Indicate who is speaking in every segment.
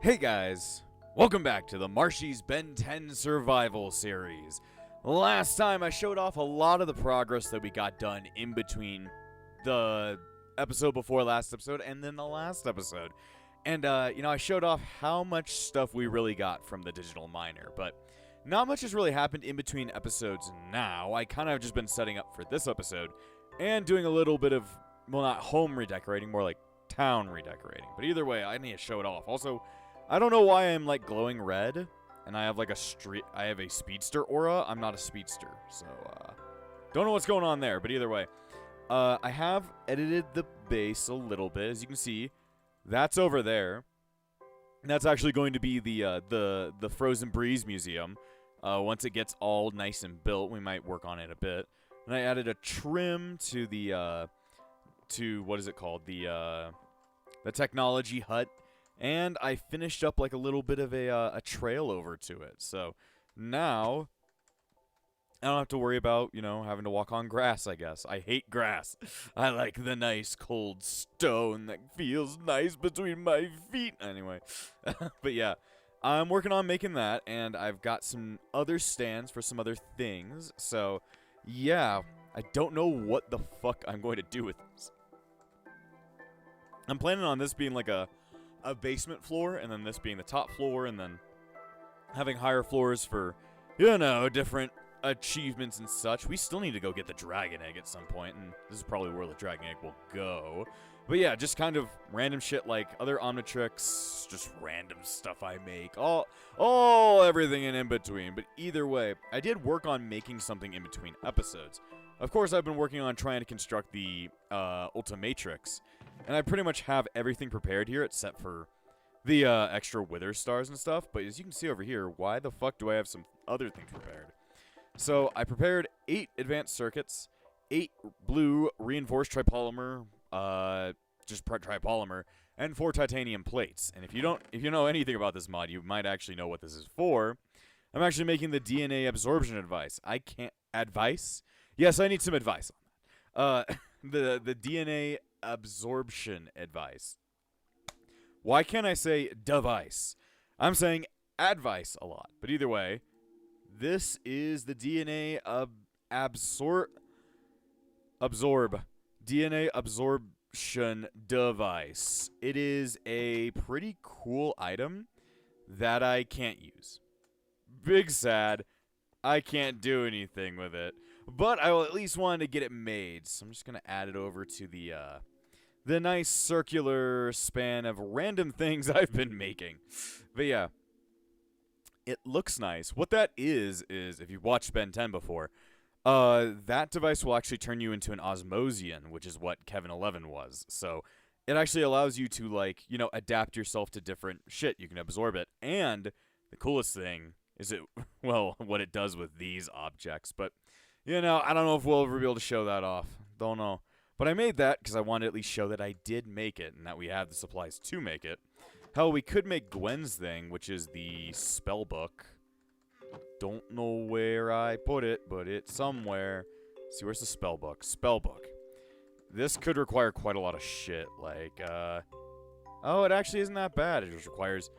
Speaker 1: Hey guys, welcome back to the Marshy's Ben 10 Survival Series. Last time I showed off a lot of the progress that we got done in between the episode before last episode and then the last episode. And, I showed off how much stuff we really got from the digital miner, but not much has really happened in between episodes now. I kind of just been setting up for this episode and doing a little bit of, well, not home redecorating, more like town redecorating. But either way, I need to show it off. Also, I don't know why I'm like glowing red, and I have like I have a speedster aura. I'm not a speedster, so don't know what's going on there. But either way, I have edited the base a little bit. As you can see, that's over there. And that's actually going to be the Frozen Breeze Museum. Once it gets all nice and built, we might work on it a bit. And I added a trim to the what is it called, the technology hut. And I finished up like a little bit of a trail over to it. So now I don't have to worry about, having to walk on grass, I guess. I hate grass. I like the nice cold stone that feels nice between my feet. Anyway, but yeah, I'm working on making that, and I've got some other stands for some other things. So yeah, I don't know what the fuck I'm going to do with this. I'm planning on this being like a basement floor, and then this being the top floor, and then having higher floors for, different achievements and such. We still need to go get the dragon egg at some point, and this is probably where the dragon egg will go. But yeah, just kind of random shit like other Omnitrix, just random stuff I make, everything in between. But either way, I did work on making something in between episodes. Of course, I've been working on trying to construct the Omnitrix, and I pretty much have everything prepared here except for the extra wither stars and stuff. But as you can see over here, why the fuck do I have some other things prepared? So I prepared 8 advanced circuits, 8 blue reinforced tripolymer, tripolymer, and 4 titanium plates. And if you know anything about this mod, you might actually know what this is for. I'm actually making the DNA absorption advice. Yes, I need some advice on that. The DNA absorption advice. Why can't I say device? I'm saying advice a lot. But either way, this is the DNA DNA absorption device. It is a pretty cool item that I can't use. Big sad. I can't do anything with it. But I will at least want to get it made. So I'm just going to add it over to the nice circular span of random things I've been making. But yeah, it looks nice. What that is if you've watched Ben 10 before, that device will actually turn you into an Osmosian, which is what Kevin 11 was. So it actually allows you to, adapt yourself to different shit. You can absorb it. And the coolest thing is what it does with these objects. But, I don't know if we'll ever be able to show that off. Don't know. But I made that because I wanted to at least show that I did make it and that we have the supplies to make it. Hell, we could make Gwen's thing, which is the spell book. Don't know where I put it, but it's somewhere. Let's see, where's the spell book? Spell book. This could require quite a lot of shit. It actually isn't that bad. It just requires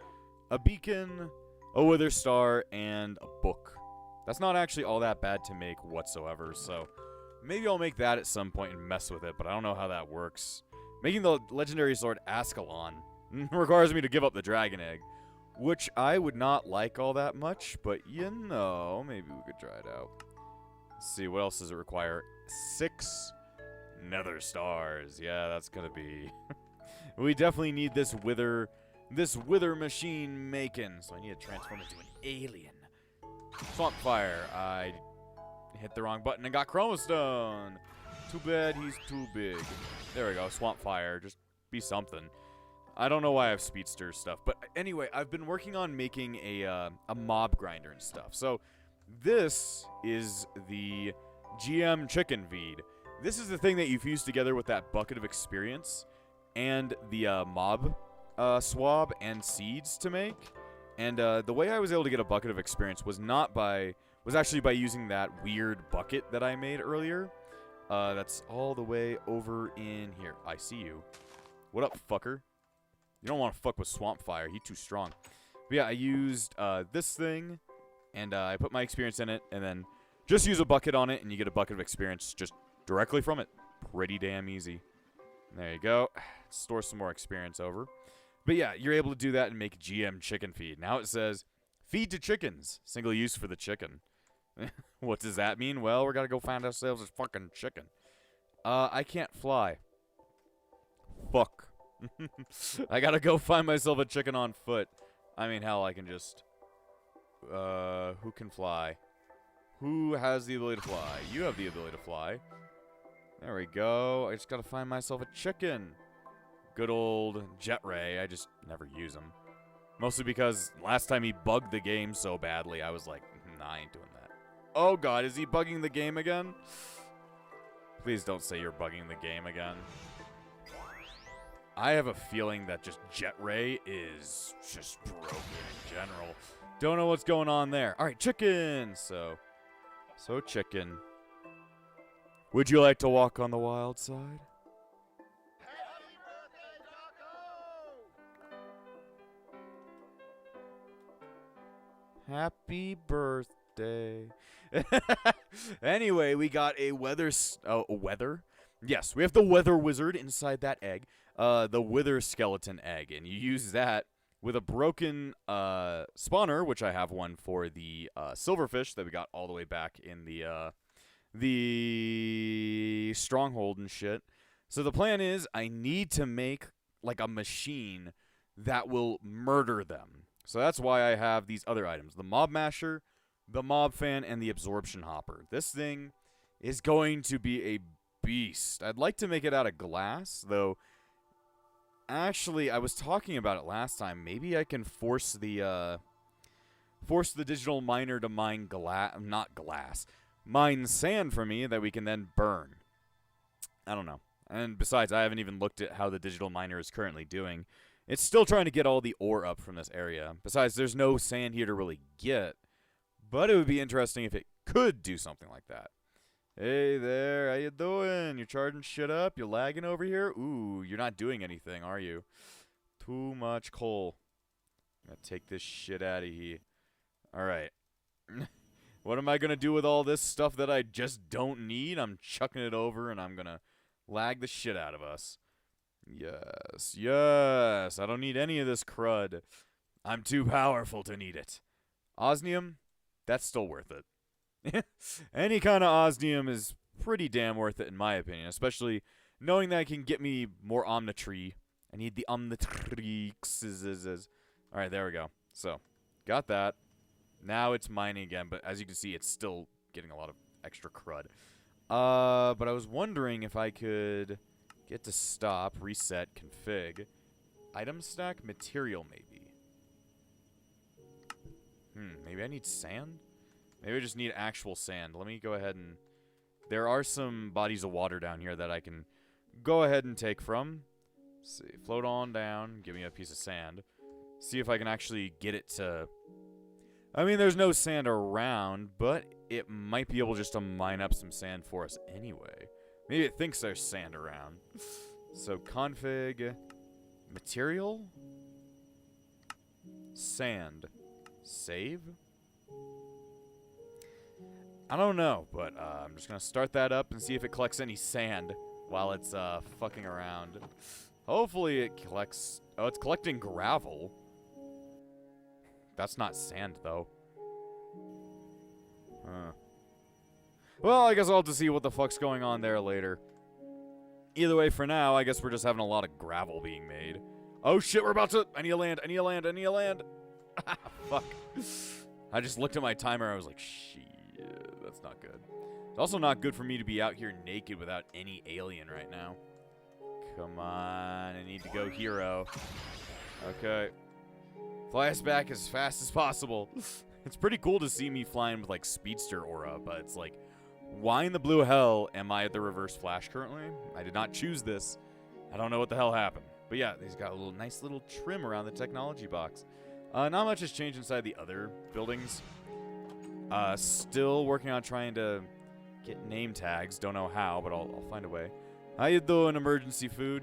Speaker 1: a beacon, a wither star, and a book. That's not actually all that bad to make whatsoever, so maybe I'll make that at some point and mess with it, but I don't know how that works. Making the legendary sword Ascalon requires me to give up the dragon egg, which I would not like all that much, but maybe we could try it out. Let's see, what else does it require? 6 nether stars. Yeah, that's gonna be... We definitely need this wither machine making, so I need to transform into an alien. Swamp fire. I hit the wrong button and got chromostone. Too bad he's too big. There we go. Swamp fire. Just be something. I don't know why I have speedster stuff, but anyway, I've been working on making a mob grinder and stuff. So this is the GM chicken feed. This is the thing that you fuse together with that bucket of experience and the mob swab and seeds to make. And the way I was able to get a bucket of experience was actually by using that weird bucket that I made earlier. That's all the way over in here. I see you. What up, fucker? You don't want to fuck with Swamp Fire. He's too strong. But yeah, I used this thing, and I put my experience in it, and then just use a bucket on it, and you get a bucket of experience just directly from it. Pretty damn easy. There you go. Store some more experience over. But yeah, you're able to do that and make GM chicken feed. Now it says, feed to chickens. Single use for the chicken. What does that mean? Well, we're got to go find ourselves a fucking chicken. I can't fly. Fuck. I got to go find myself a chicken on foot. I mean, hell, I can just... who can fly? Who has the ability to fly? You have the ability to fly. There we go. I just got to find myself a chicken. Good old Jet Ray. I just never use him. Mostly because last time he bugged the game so badly, I was like, nah, I ain't doing that. Oh god, is he bugging the game again? Please don't say you're bugging the game again. I have a feeling that just Jet Ray is just broken in general. Don't know what's going on there. Alright, chicken! So chicken. Would you like to walk on the wild side? Happy birthday. Anyway, we got a weather? Yes, we have the weather wizard inside that egg. The wither skeleton egg. And you use that with a broken spawner, which I have one for the silverfish that we got all the way back in the stronghold and shit. So the plan is I need to make like a machine that will murder them. So that's why I have these other items. The mob masher, the mob fan, and the absorption hopper. This thing is going to be a beast. I'd like to make it out of glass, though. Actually, I was talking about it last time. Maybe I can force the digital miner to mine mine sand for me that we can then burn. I don't know. And besides, I haven't even looked at how the digital miner is currently doing. It's still trying to get all the ore up from this area. Besides, there's no sand here to really get. But it would be interesting if it could do something like that. Hey there, how you doing? You charging shit up? You lagging over here? Ooh, you're not doing anything, are you? Too much coal. I'm gonna take this shit out of here. Alright. What am I gonna do with all this stuff that I just don't need? I'm chucking it over and I'm gonna lag the shit out of us. Yes, yes. I don't need any of this crud. I'm too powerful to need it. Osmium? That's still worth it. Any kind of osmium is pretty damn worth it in my opinion, especially knowing that it can get me more Omnitrix. I need the Omnitrix. Alright, there we go. So, got that. Now it's mining again, but as you can see, it's still getting a lot of extra crud. But I was wondering if I could get to stop, reset, config. Item stack, material maybe. Maybe I need sand? Maybe I just need actual sand. Let me go ahead and... There are some bodies of water down here that I can go ahead and take from. Let's see, float on down, give me a piece of sand. See if I can actually get it to... I mean, there's no sand around, but it might be able just to mine up some sand for us anyway. Maybe it thinks there's sand around. So, config... Material? Sand. Save? I don't know, but I'm just going to start that up and see if it collects any sand while it's fucking around. Hopefully it collects... Oh, it's collecting gravel. That's not sand, though. Huh. Well, I guess I'll have to see what the fuck's going on there later. Either way, for now, I guess we're just having a lot of gravel being made. Oh shit, we're about to... I need to land, I need to land, I need to land. Fuck. I just looked at my timer, I was like, shit, that's not good. It's also not good for me to be out here naked without any alien right now. Come on, I need to go hero. Okay. Fly us back as fast as possible. It's pretty cool to see me flying with, like, speedster aura, but it's like, why in the blue hell am I at the reverse flash currently? I did not choose this. I don't know what the hell happened. But yeah, he's got a little nice little trim around the technology box. Not much has changed inside the other buildings. Still working on trying to get name tags. Don't know how, but I'll find a way. How you doing, emergency food?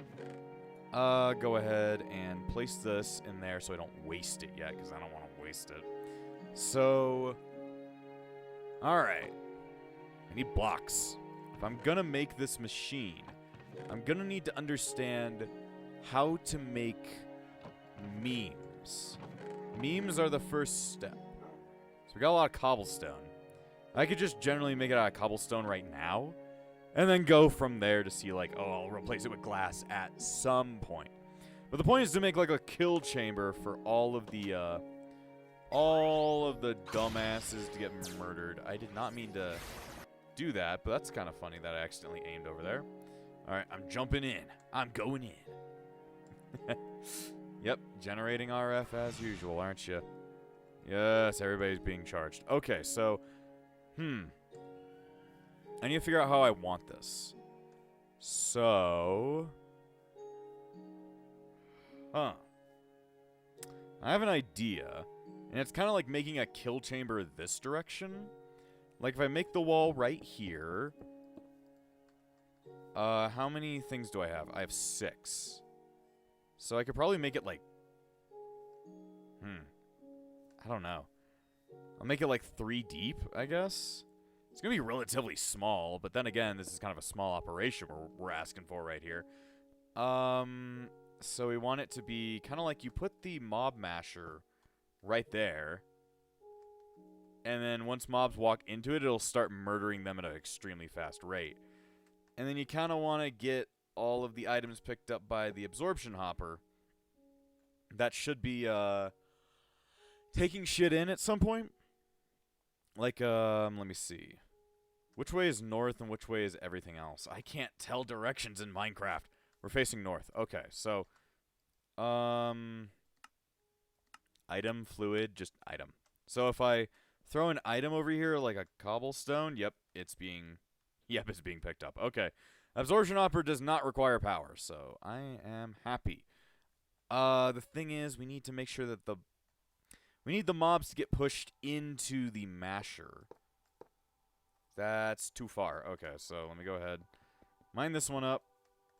Speaker 1: Go ahead and place this in there so I don't waste it yet, because I don't want to waste it. So, alright. I need blocks. If I'm gonna make this machine, I'm gonna need to understand how to make memes. Memes are the first step. So we got a lot of cobblestone. I could just generally make it out of cobblestone right now, and then go from there to see, like, oh, I'll replace it with glass at some point. But the point is to make, like, a kill chamber for all of the dumbasses to get murdered. I did not mean to do that, but that's kind of funny that I accidentally aimed over there. Alright, I'm jumping in. I'm going in. Yep, generating RF as usual, aren't you? Yes, everybody's being charged. Okay, so, I need to figure out how I want this. So, I have an idea, and it's kind of like making a kill chamber this direction. Like, if I make the wall right here, how many things do I have? I have 6. So I could probably make it like, I don't know. I'll make it like 3 deep, I guess. It's going to be relatively small, but then again, this is kind of a small operation we're asking for right here. So we want it to be kind of like you put the mob masher right there, and then once mobs walk into it, it'll start murdering them at an extremely fast rate. And then you kind of want to get all of the items picked up by the absorption hopper. That should be taking shit in at some point. Like, let me see. Which way is north and which way is everything else? I can't tell directions in Minecraft. We're facing north. Okay, so, item, fluid, just item. So if I throw an item over here, like a cobblestone, it's being picked up. Okay. Absorption hopper does not require power, so I am happy. The thing is, we need to make sure that we need the mobs to get pushed into the masher. That's too far. Okay, so let me go ahead. Mine this one up.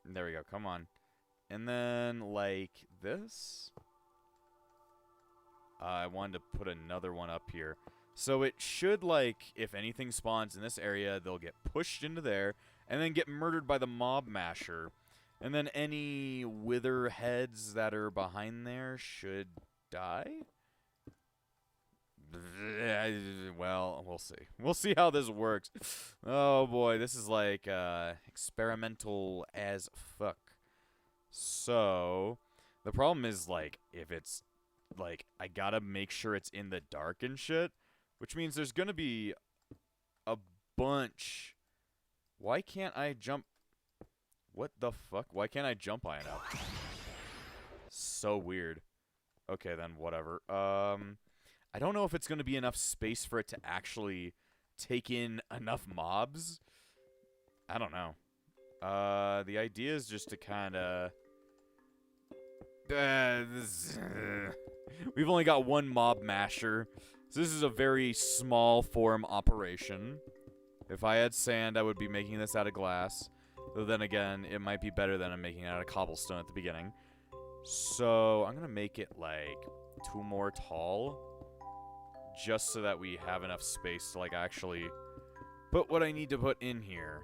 Speaker 1: There we go. Come on. And then, like, this. I wanted to put another one up here. So it should, like, if anything spawns in this area, they'll get pushed into there and then get murdered by the mob masher. And then any wither heads that are behind there should die? Well, we'll see. We'll see how this works. Oh, boy. This is, like, experimental as fuck. So, the problem is, like, if it's, like, I gotta make sure it's in the dark and shit. Which means there's gonna be a bunch. Why can't I jump? What the fuck? Why can't I jump high enough? So weird. Okay, then whatever. I don't know if it's gonna be enough space for it to actually take in enough mobs. I don't know. The idea is just to kinda... We've only got one mob masher. So this is a very small form operation. If I had sand, I would be making this out of glass. Though then again, it might be better than I'm making it out of cobblestone at the beginning. So I'm going to make it like 2 more tall. Just so that we have enough space to like actually put what I need to put in here.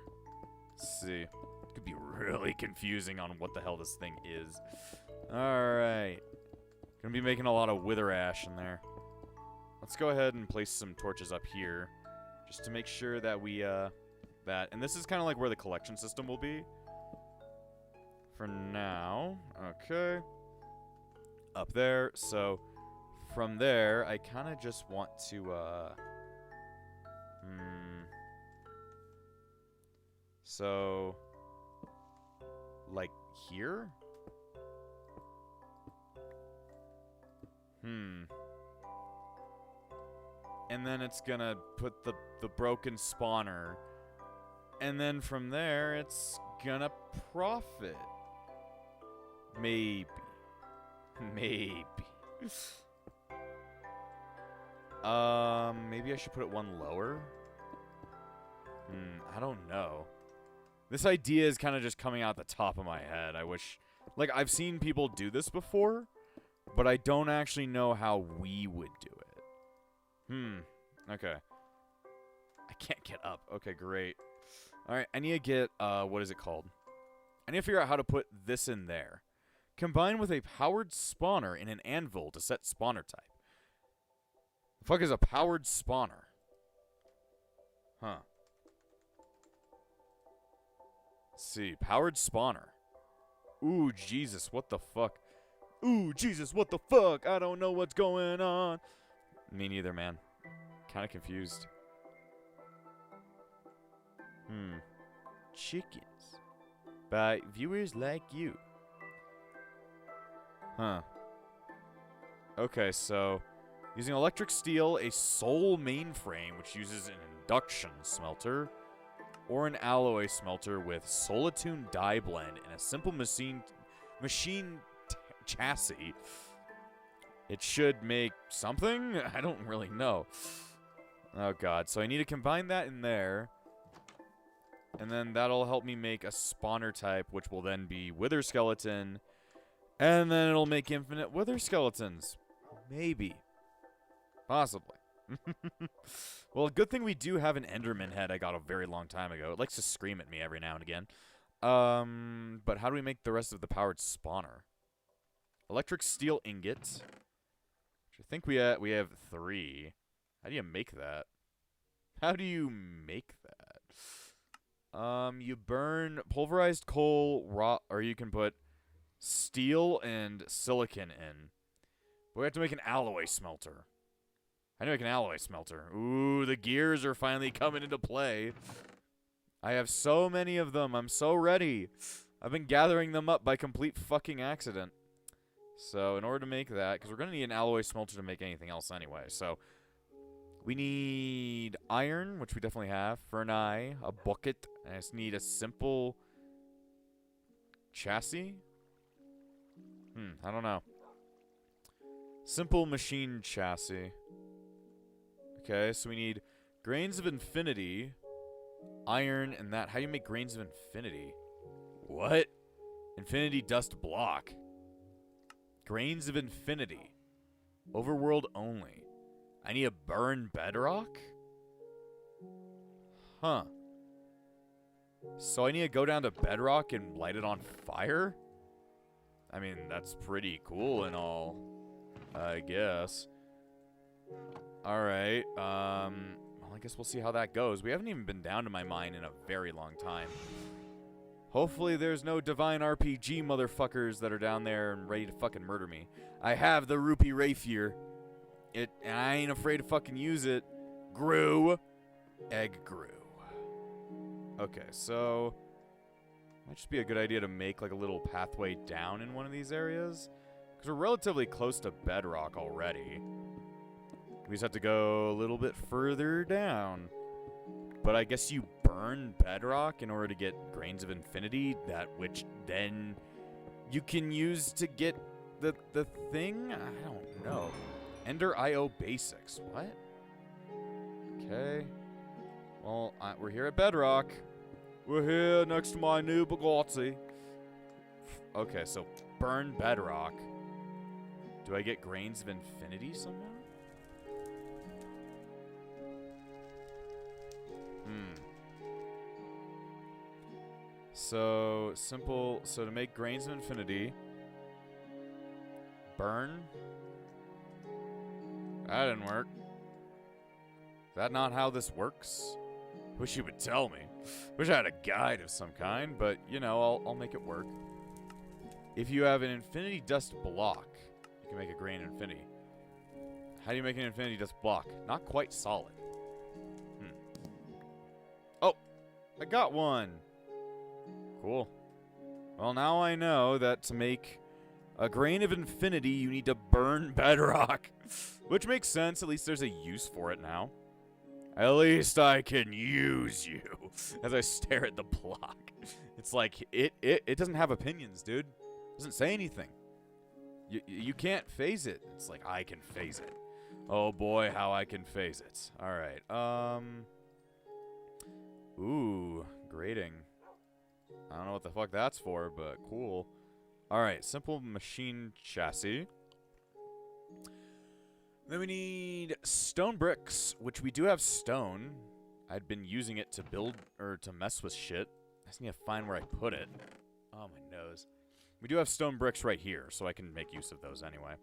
Speaker 1: Let's see. It could be really confusing on what the hell this thing is. Alright. Gonna be making a lot of wither ash in there. Let's go ahead and place some torches up here. Just to make sure that we, and this is kind of like where the collection system will be. For now. Okay. Up there. So, from there, I kind of just want to, So, like here? And then it's gonna put the broken spawner. And then from there, it's gonna profit. Maybe. Maybe. Maybe I should put it one lower? I don't know. This idea is kind of just coming out the top of my head. I wish Like, I've seen people do this before, but I don't actually know how we would do it. Okay. I can't get up. Okay, great. Alright, I need to get, what is it called? I need to figure out how to put this in there. Combine with a powered spawner in an anvil to set spawner type. The fuck is a powered spawner? Huh. Let's see. Powered spawner. Ooh, Jesus, what the fuck? Ooh, Jesus, what the fuck? I don't know what's going on. Me neither, man. Kind of confused. Chickens. By viewers like you. Huh. Okay, so using electric steel, a soul mainframe, which uses an induction smelter, or an alloy smelter with solitune die blend and a simple machine chassis. It should make something? I don't really know. Oh god, so I need to combine that in there. And then that'll help me make a spawner type, which will then be wither skeleton. And then it'll make infinite wither skeletons. Maybe. Possibly. Well, good thing we do have an Enderman head I got a very long time ago. It likes to scream at me every now and again. But how do we make the rest of the powered spawner? Electric steel ingot. Which I think we have 3. How do you make that? How do you make that? You burn pulverized coal, raw, or you can put steel and silicon in. But we have to make an alloy smelter. How do you make an alloy smelter? Ooh, the gears are finally coming into play. I have so many of them. I'm so ready. I've been gathering them up by complete fucking accident. So, in order to make that, because we're going to need an alloy smelter to make anything else anyway, so we need iron, which we definitely have, furnace, a bucket, and I just need a simple chassis? I don't know. Simple machine chassis. Okay, so we need grains of infinity, iron, and that. How do you make grains of infinity? What? Infinity dust block. Grains of infinity. Overworld only. I need a burn bedrock? Huh. So I need to go down to bedrock and light it on fire? I mean, that's pretty cool and all, I guess. Alright, well, I guess we'll see how that goes. We haven't even been down to my mine in a very long time. Hopefully there's no divine RPG motherfuckers that are down there and ready to fucking murder me. I have the rupee rapier. And I ain't afraid to fucking use it. Grew. Egg grew. Okay, so might just be a good idea to make like a little pathway down in one of these areas. Because we're relatively close to bedrock already. We just have to go a little bit further down. But I guess you burn bedrock in order to get grains of infinity, that which then you can use to get the thing? I don't know. Ender IO basics. What? Okay. Well, we're here at bedrock. We're here next to my new Bugatti. Okay, so burn bedrock. Do I get grains of infinity somehow? So, simple. So, to make grains of infinity, burn. That didn't work. Is that not how this works? Wish you would tell me. Wish I had a guide of some kind, but, you know, I'll make it work. If you have an infinity dust block, you can make a grain of infinity. How do you make an infinity dust block? Not quite solid. Oh, I got one. Cool. Well, now I know that to make a grain of infinity, you need to burn bedrock. Which makes sense. At least there's a use for it now. At least I can use you. As I stare at the block. It's like, it doesn't have opinions, dude. It doesn't say anything. You can't phase it. It's like, I can phase it. Oh boy, how I can phase it. Alright, ooh, grading. I don't know what the fuck that's for, but cool. Alright, simple machine chassis. Then we need stone bricks, which we do have stone. I'd been using it to build, or to mess with shit. I just need to find where I put it. Oh, my nose. We do have stone bricks right here, so I can make use of those anyway.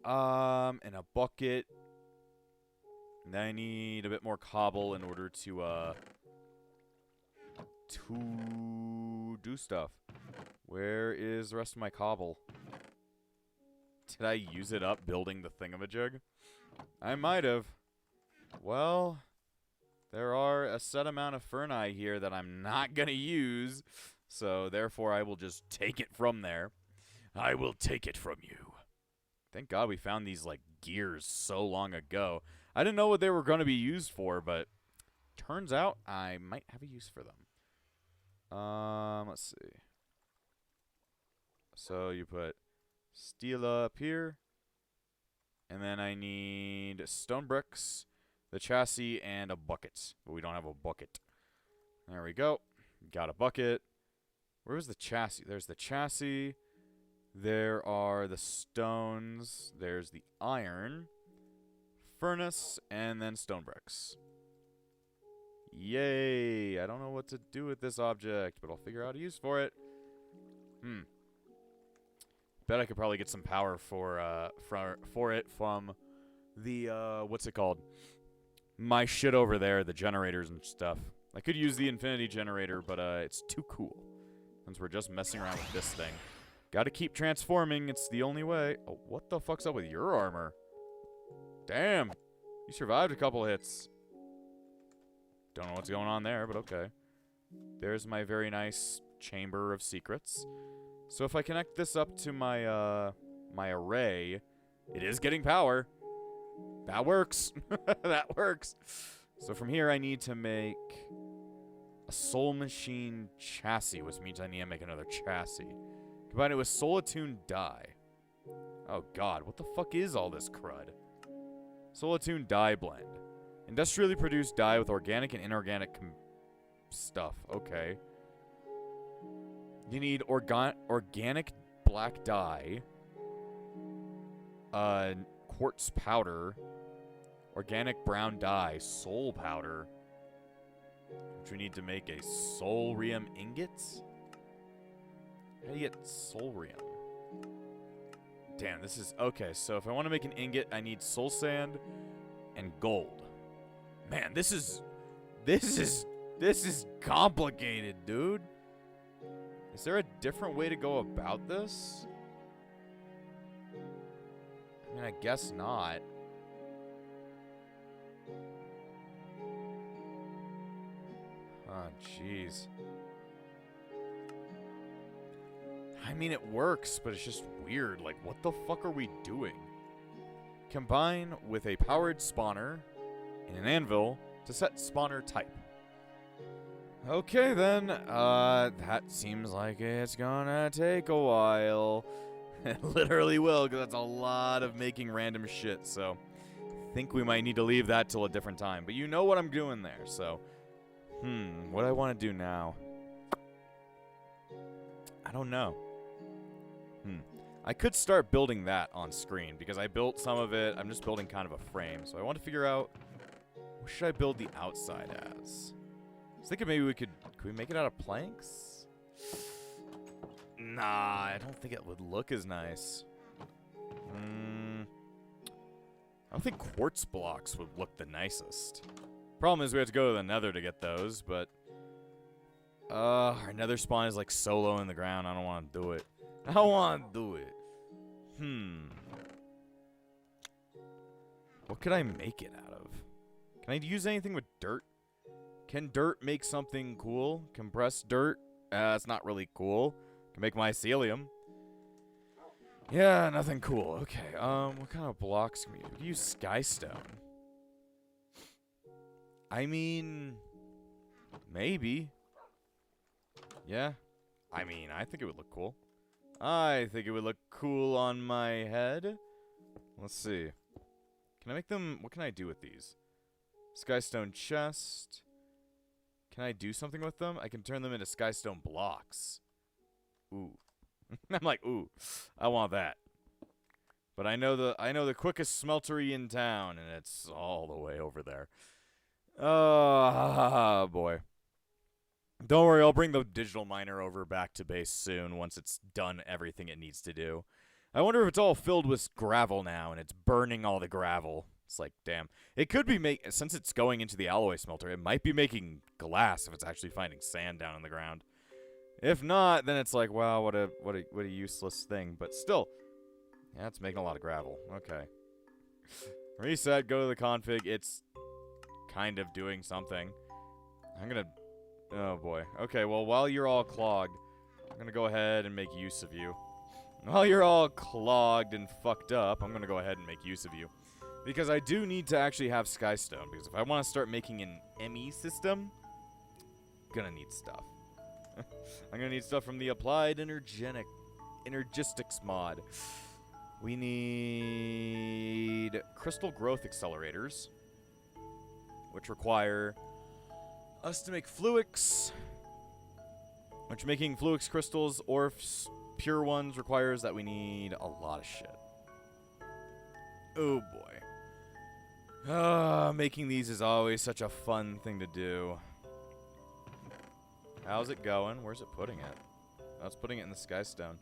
Speaker 1: And a bucket. And then I need a bit more cobble in order to do stuff. Where is the rest of my cobble? Did I use it up building the thingamajig? I might have. Well, there are a set amount of ferni here that I'm not going to use, so therefore I will just take it from there. I will take it from you. Thank God we found these, like, gears so long ago. I didn't know what they were going to be used for, but turns out I might have a use for them. Let's see. So you put steel up here. And then I need stone bricks, the chassis, and a bucket. But we don't have a bucket. There we go. Got a bucket. Where was the chassis? There's the chassis. There are the stones. There's the iron. Furnace, and then stone bricks. Yay! I don't know what to do with this object, but I'll figure out a use for it. Bet I could probably get some power for it from the, what's it called? My shit over there, the generators and stuff. I could use the infinity generator, but it's too cool. Since we're just messing around with this thing. Gotta keep transforming, it's the only way. Oh, what the fuck's up with your armor? Damn! You survived a couple hits. Don't know what's going on there, but okay. There's my very nice chamber of secrets. So if I connect this up to my, my array, it is getting power. That works. That works. So from here, I need to make a soul machine chassis, which means I need to make another chassis. Combine it with soul-attuned dye. Oh god, what the fuck is all this crud? Soul-attuned dye blend. Industrially produced dye with organic and inorganic stuff. Okay. You need organic black dye, quartz powder, organic brown dye, soul powder, which we need to make a soulrium ingot. How do you get soulrium? Damn, this is okay. So if I want to make an ingot, I need soul sand and gold. Man, this is complicated, dude. Is there a different way to go about this? I mean, I guess not. Oh, jeez. I mean, it works, but it's just weird. Like, what the fuck are we doing? Combine with a powered spawner and an anvil to set spawner type. Okay, then. That seems like it's gonna take a while. It literally will, because that's a lot of making random shit, so I think we might need to leave that till a different time. But you know what I'm doing there, so... what do I want to do now? I don't know. I could start building that on screen, because I built some of it. I'm just building kind of a frame, so I want to figure out... what should I build the outside as? I was thinking maybe we could we make it out of planks? Nah, I don't think it would look as nice. I don't think quartz blocks would look the nicest. Problem is we have to go to the nether to get those, but... our nether spawn is like so low in the ground, I don't want to do it. I don't want to do it. What could I make it out of? Can I use anything with dirt? Can dirt make something cool? Compressed dirt? That's not really cool. Can make mycelium. Yeah, nothing cool. Okay, what kind of blocks can we use? We can use skystone. I mean... maybe. Yeah. I mean, I think it would look cool. I think it would look cool on my head. Let's see. Can I make them... what can I do with these? Skystone chest. Can I do something with them? I can turn them into skystone blocks. Ooh. I'm like, ooh, I want that. But I know the quickest smeltery in town, and it's all the way over there. Oh, boy. Don't worry, I'll bring the digital miner over back to base soon once it's done everything it needs to do. I wonder if it's all filled with gravel now and it's burning all the gravel. It's like, damn. It could be since it's going into the alloy smelter, it might be making glass if it's actually finding sand down in the ground. If not, then it's like, wow, what a useless thing. But still, yeah, it's making a lot of gravel. Okay. Reset, go to the config. It's kind of doing something. I'm gonna... Oh, boy. Okay, well, while you're all clogged, I'm going to go ahead and make use of you. While you're all clogged and fucked up, I'm going to go ahead and make use of you. Because I do need to actually have Skystone. Because if I want to start making an ME system, I'm going to need stuff. I'm going to need stuff from the Applied Energistics mod. We need crystal growth accelerators, which require... us to make Fluix, which making Fluix crystals or pure ones requires that we need a lot of shit. Oh boy. Making these is always such a fun thing to do. How's it going? Where's it putting it? Oh, it's putting it in the Skystone.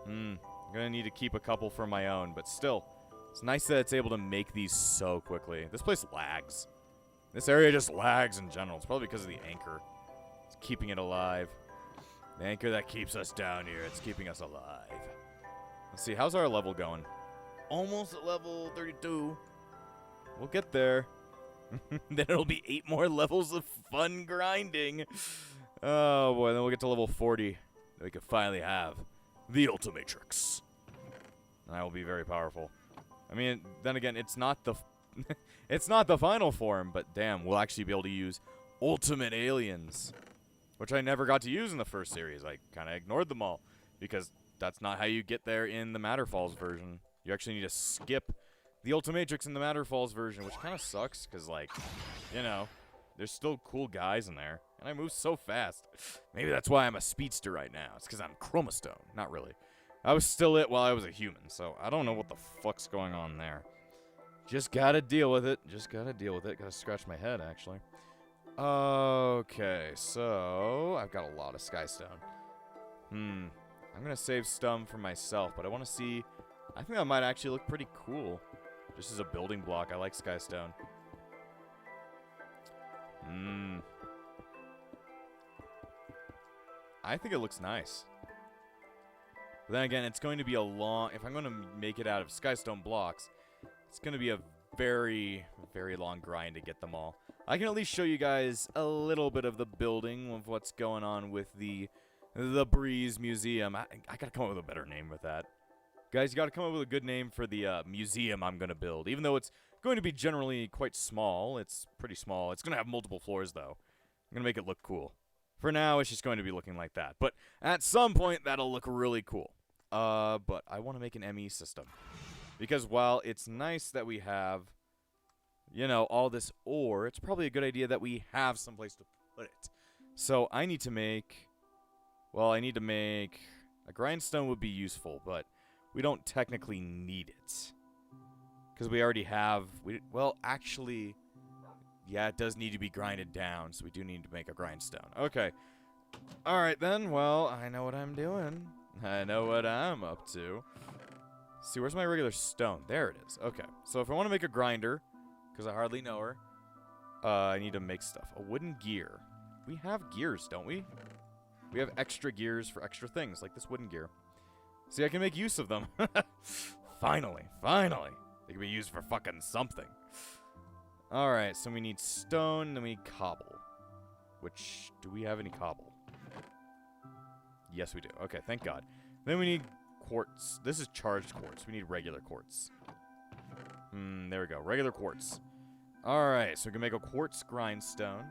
Speaker 1: I'm gonna need to keep a couple for my own, but still, it's nice that it's able to make these so quickly. This place lags. This area just lags in general. It's probably because of the anchor. It's keeping it alive. The anchor that keeps us down here. It's keeping us alive. Let's see. How's our level going? Almost at level 32. We'll get there. Then it'll be 8 more levels of fun grinding. Oh, boy. Then we'll get to level 40. Then we can finally have the Ultimatrix. And that will be very powerful. I mean, then again, it's not the... it's not the final form, but damn, we'll actually be able to use Ultimate Aliens, which I never got to use in the first series. I kind of ignored them all, because that's not how you get there in the Matterfalls version. You actually need to skip the Ultimatrix in the Matterfalls version, which kind of sucks, because, like, you know, there's still cool guys in there, and I move so fast. Maybe that's why I'm a speedster right now. It's because I'm chromostone. Not really. I was still it while I was a human, so I don't know what the fuck's going on there. Just gotta deal with it. Just gotta deal with it. Gotta scratch my head, actually. Okay, so... I've got a lot of Skystone. I'm gonna save Stum for myself, but I want to see... I think that might actually look pretty cool. Just as a building block. I like Skystone. I think it looks nice. But then again, it's going to be a long... If I'm going to make it out of Skystone blocks... It's going to be a very, very long grind to get them all. I can at least show you guys a little bit of the building of what's going on with the Breeze Museum. I got to come up with a better name with that. Guys, you got to come up with a good name for the museum I'm going to build. Even though it's going to be generally quite small. It's pretty small. It's going to have multiple floors, though. I'm going to make it look cool. For now, it's just going to be looking like that. But at some point, that'll look really cool. But I want to make an ME system. Because while it's nice that we have, you know, all this ore, it's probably a good idea that we have someplace to put it. So I need to make, well, I need to make, a grindstone would be useful, but we don't technically need it. Because we already have, well, actually, yeah, it does need to be grinded down, so we do need to make a grindstone. Okay. Alright then, well, I know what I'm doing. I know what I'm up to. See, where's my regular stone? There it is. Okay. So if I want to make a grinder, because I hardly know her, I need to make stuff. A wooden gear. We have gears, don't we? We have extra gears for extra things, like this wooden gear. See, I can make use of them. Finally. Finally. They can be used for fucking something. Alright, so we need stone, then we need cobble. Which, do we have any cobble? Yes, we do. Okay, thank God. Then we need quartz. This is charged quartz. We need regular quartz. There we go. Regular quartz. Alright, so we can make a quartz grindstone.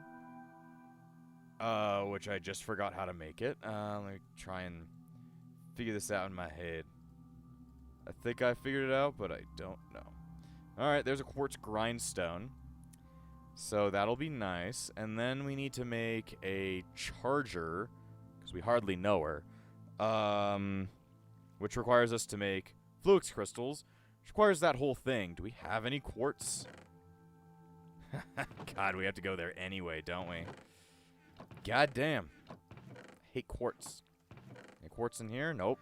Speaker 1: Which I just forgot how to make it. Let me try and figure this out in my head. I think I figured it out, but I don't know. Alright, there's a quartz grindstone. So that'll be nice. And then we need to make a charger, because we hardly know her. Which requires us to make Fluix crystals, which requires that whole thing. Do we have any quartz? God, we have to go there anyway, don't we? God damn. I hate quartz. Any quartz in here? Nope.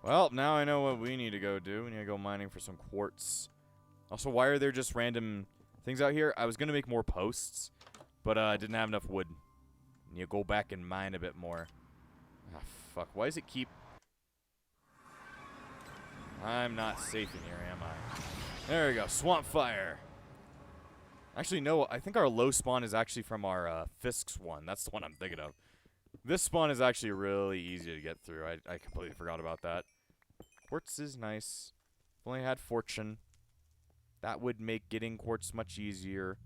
Speaker 1: Well, now I know what we need to go do. We need to go mining for some quartz. Also, why are there just random things out here? I was going to make more posts, but I didn't have enough wood. Need to go back and mine a bit more. Ah, fuck. Why does it keep... I'm not safe in here, am I? There we go. Swamp fire. Actually, no. I think our low spawn is actually from our Fisks one. That's the one I'm thinking of. This spawn is actually really easy to get through. I completely forgot about that. Quartz is nice. If only I had fortune. That would make getting quartz much easier,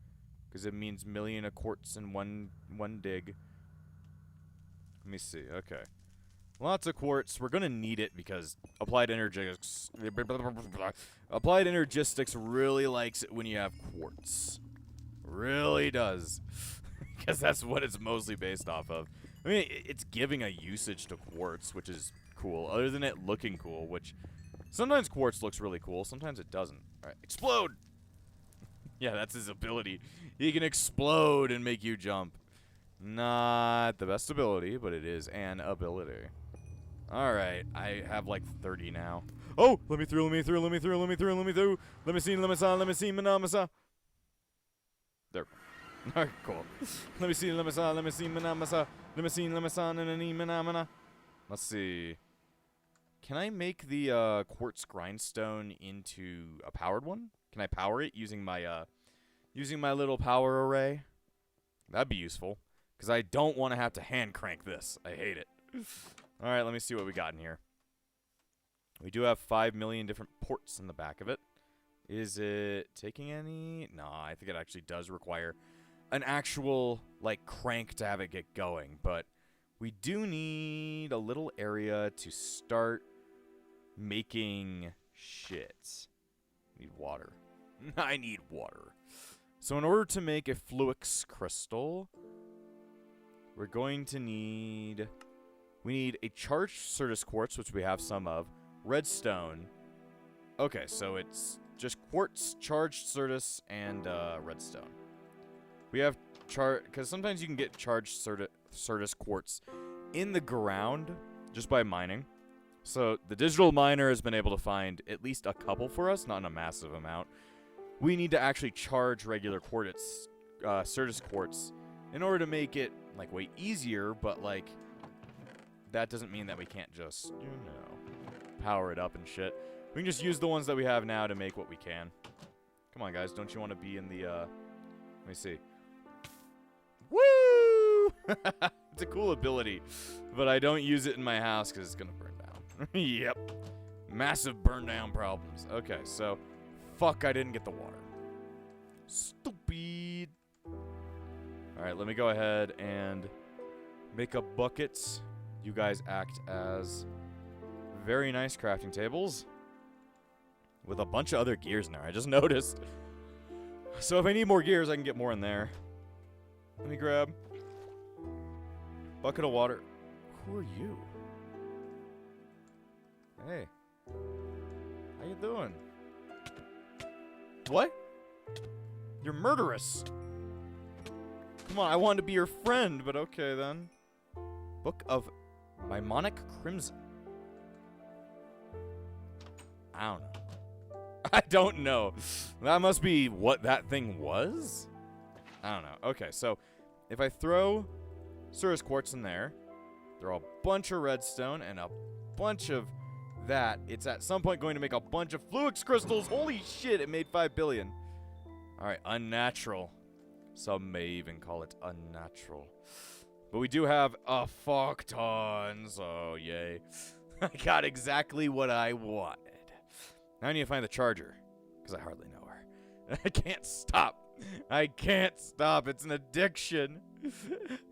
Speaker 1: because it means million of quartz in one dig. Let me see. Okay. Lots of quartz. We're gonna need it because applied energistics really likes it when you have quartz. Really does. Because that's what it's mostly based off of. I mean, it's giving a usage to quartz, which is cool. Other than it looking cool, which sometimes quartz looks really cool, sometimes it doesn't. All right, explode. Yeah, that's his ability. He can explode and make you jump. Not the best ability, but it is an ability. Alright, I have like 30 now. Oh! Let me through, let me through, let me through, let me through, let me through. Let me see, manamasa. There. Alright, cool. Let me see, manamasa. Let me see, manamana. Let's see. Can I make the quartz grindstone into a powered one? Can I power it using my little power array? That'd be useful. Because I don't want to have to hand crank this. I hate it. Alright, let me see what we got in here. We do have 5 million different ports in the back of it. Is it taking any? No, I think it actually does require an actual, like, crank to have it get going. But we do need a little area to start making shit. Need water. I need water. So in order to make a Fluix crystal, we're going to need... We need a charged Certus quartz, which we have some of. Redstone. Okay, so it's just quartz, charged Certus, and redstone. We have because sometimes you can get charged Certus quartz in the ground just by mining. So the digital miner has been able to find at least a couple for us, not in a massive amount. We need to actually charge regular quartz, Certus quartz, in order to make it like way easier. But like, that doesn't mean that we can't just, you know, power it up and shit. We can just use the ones that we have now to make what we can. Come on, guys, don't you want to be in the? Let me see. Woo! It's a cool ability, but I don't use it in my house because it's gonna burn down. Yep. Massive burn down problems. Okay, so fuck, I didn't get the water. Stupid. Alright, let me go ahead and make a bucket. You guys act as very nice crafting tables with a bunch of other gears in there. I just noticed. So if I need more gears, I can get more in there. Let me grab bucket of water. Who are you? Hey. How you doing? What? You're murderous. Come on, I wanted to be your friend, but okay then. Book of Mnemonic Crimson. I don't know. I don't know. That must be what that thing was? I don't know. Okay, so if I throw Certus quartz in there, throw a bunch of redstone and a bunch of that, it's at some point going to make a bunch of Fluix crystals. Holy shit, it made 5 billion. Alright, unnatural. Some may even call it unnatural. But we do have a fuck ton, so yay. I got exactly what I wanted. Now I need to find the charger, because I hardly know her. I can't stop. I can't stop. It's an addiction.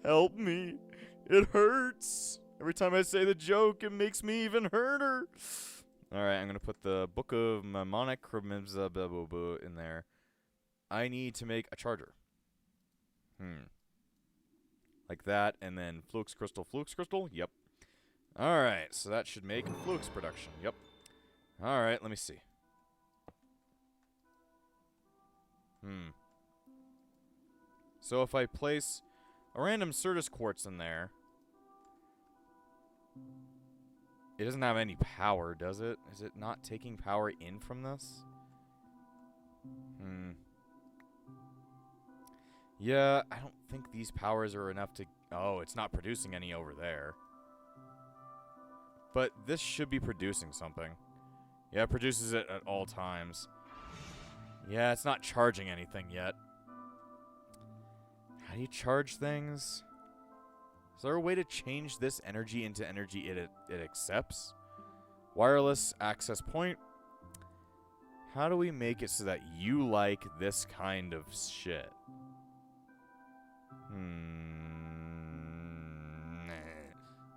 Speaker 1: Help me. It hurts. Every time I say the joke, it makes me even harder. Alright, I'm going to put the Book of Mnemonic in there. I need to make a charger. Like that, and then Fluix crystal. Yep. Alright, so that should make Fluix production. Yep. Alright, let me see. So if I place a random Certus quartz in there, it doesn't have any power, does it? Is it not taking power in from this? Yeah, I don't think these powers are enough to... Oh, it's not producing any over there. But this should be producing something. Yeah, it produces it at all times. Yeah, it's not charging anything yet. How do you charge things? Is there a way to change this energy into energy it accepts? Wireless access point. How do we make it so that you like this kind of shit?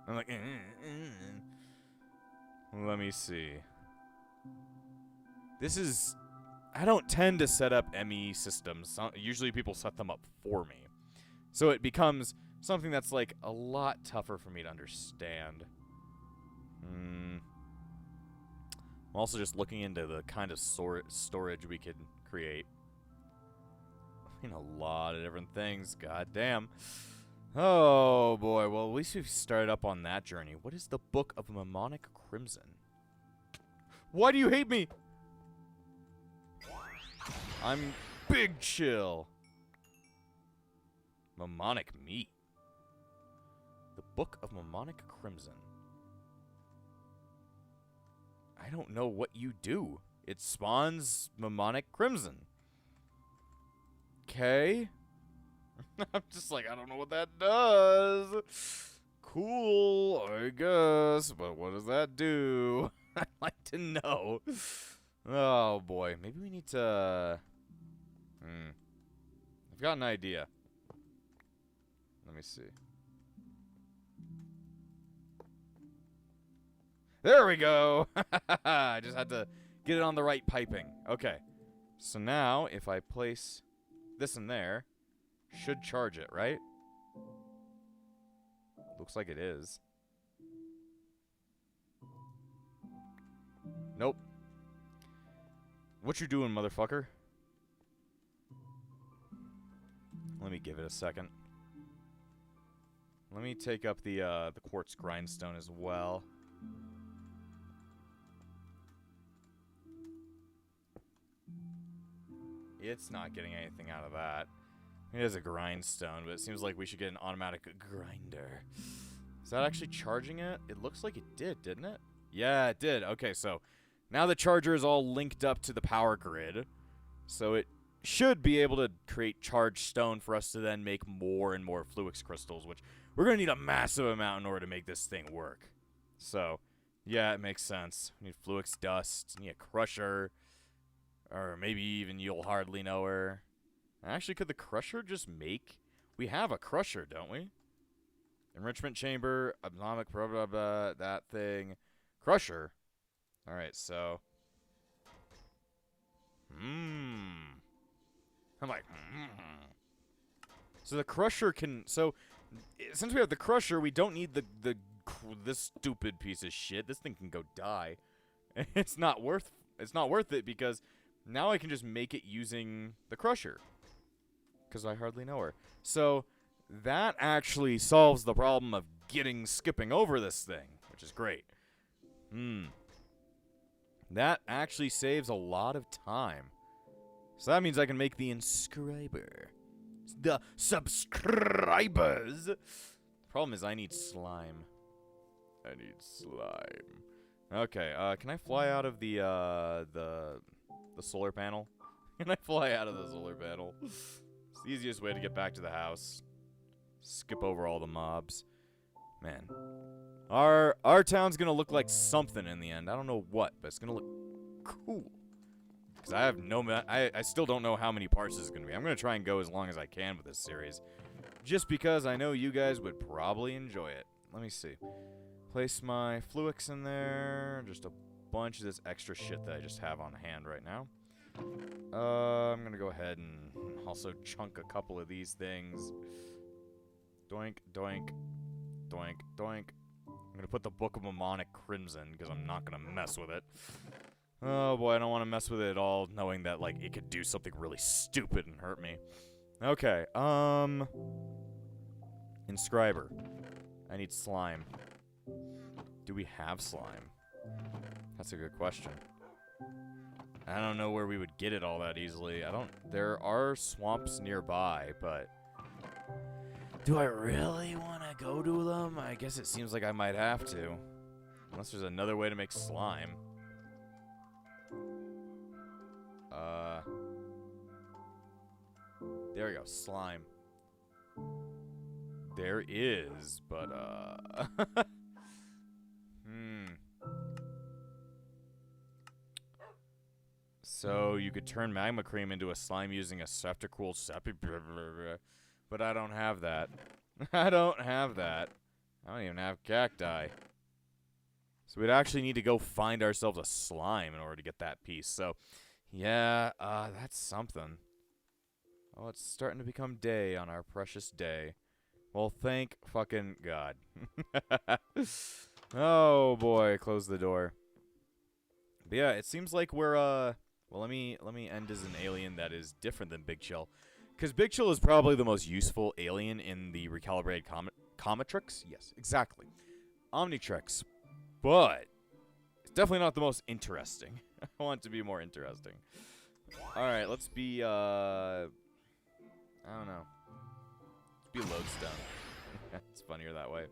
Speaker 1: I'm like, Let me see. This is... I don't tend to set up ME systems. Usually people set them up for me. So it becomes something that's like a lot tougher for me to understand. I'm also just looking into the kind of storage we could create. I mean, a lot of different things. God damn. Oh, boy. Well, at least we've started up on that journey. What is the Book of Mnemonic Crimson? Why do you hate me? I'm big chill. Mnemonic meat. The Book of Mnemonic Crimson. I don't know what you do. It spawns Mnemonic Crimson. Okay. I'm just like, I don't know what that does. Cool, I guess. But what does that do? I'd like to know. Oh, boy. Maybe we need to... I've got an idea. Let me see. There we go! I just had to get it on the right piping. Okay. So now, if I place this in there, should charge it, right? Looks like it is. Nope. What you doing, motherfucker? Let me give it a second. Let me take up the quartz grindstone as well. It's not getting anything out of that. It is a grindstone, but it seems like we should get an automatic grinder. Is that actually charging it? It looks like it did, didn't it? Yeah, it did. Okay, so now the charger is all linked up to the power grid. So it should be able to create charged stone for us to then make more and more Fluix crystals, which we're going to need a massive amount in order to make this thing work. So, yeah, it makes sense. We need Fluix dust, we need a crusher, or maybe even you'll hardly know her. Actually, could the crusher just make... We have a crusher, don't we? Enrichment chamber, atomic, blah, blah, blah, that thing. Crusher. Alright, so... I'm like, So the crusher can... So, since we have the crusher, we don't need this stupid piece of shit. This thing can go die. It's not worth it because now I can just make it using the crusher. Because I hardly know her. So, that actually solves the problem of skipping over this thing, which is great. That actually saves a lot of time. So that means I can make the inscriber. The subscribers. Problem is I need slime. Okay, can I fly out of the solar panel? Can I fly out of the solar panel? It's the easiest way to get back to the house. Skip over all the mobs. Man. Our town's gonna look like something in the end. I don't know what, but it's gonna look cool. Because I have I still don't know how many parts this is gonna be. I'm gonna try and go as long as I can with this series. Just because I know you guys would probably enjoy it. Let me see. Place my Fluix in there. Just a bunch of this extra shit that I just have on hand right now. I'm gonna go ahead and also chunk a couple of these things. Doink, doink, doink, doink. I'm gonna put the Book of Mammonic Crimson, because I'm not gonna mess with it. Oh boy, I don't want to mess with it at all, knowing that, like, it could do something really stupid and hurt me. Okay, Inscriber. I need slime. Do we have slime? That's a good question. I don't know where we would get it all that easily. There are swamps nearby, but... Do I really want to go to them? I guess it seems like I might have to. Unless there's another way to make slime. There we go, slime. There is, but, So, you could turn magma cream into a slime using a septicool but I don't have that. I don't have that. I don't even have cacti. So we'd actually need to go find ourselves a slime in order to get that piece. So, yeah, that's something. Oh, it's starting to become day on our precious day. Well, thank fucking God. Oh boy, close the door. But yeah, it seems like we're well, let me end as an alien that is different than Big Chill, because Big Chill is probably the most useful alien in the recalibrated Omnitrix. Yes, exactly, Omnitrix. But it's definitely not the most interesting. I want it to be more interesting. All right, let's be I don't know. Let's be lodestone. It's funnier that way.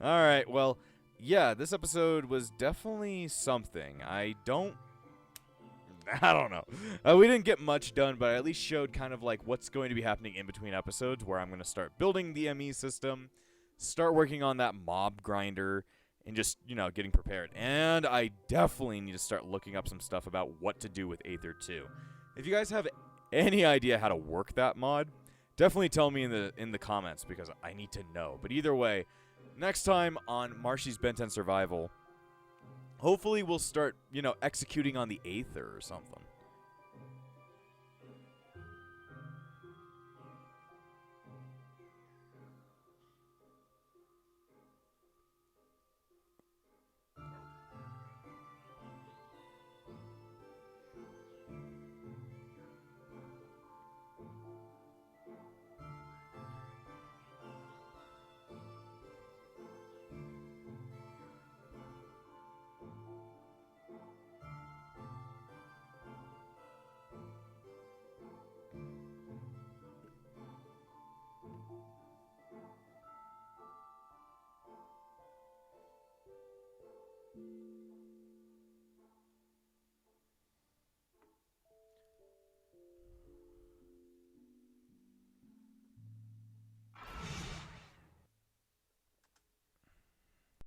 Speaker 1: Alright, well, yeah, this episode was definitely something. I don't know. We didn't get much done, but I at least showed kind of like what's going to be happening in between episodes, where I'm going to start building the ME system, start working on that mob grinder, and just, you know, getting prepared. And I definitely need to start looking up some stuff about what to do with Aether 2. If you guys have any idea how to work that mod, definitely tell me in the comments, because I need to know. But either way, next time on Marshy's Ben 10 Survival, hopefully we'll start, you know, executing on the Aether or something.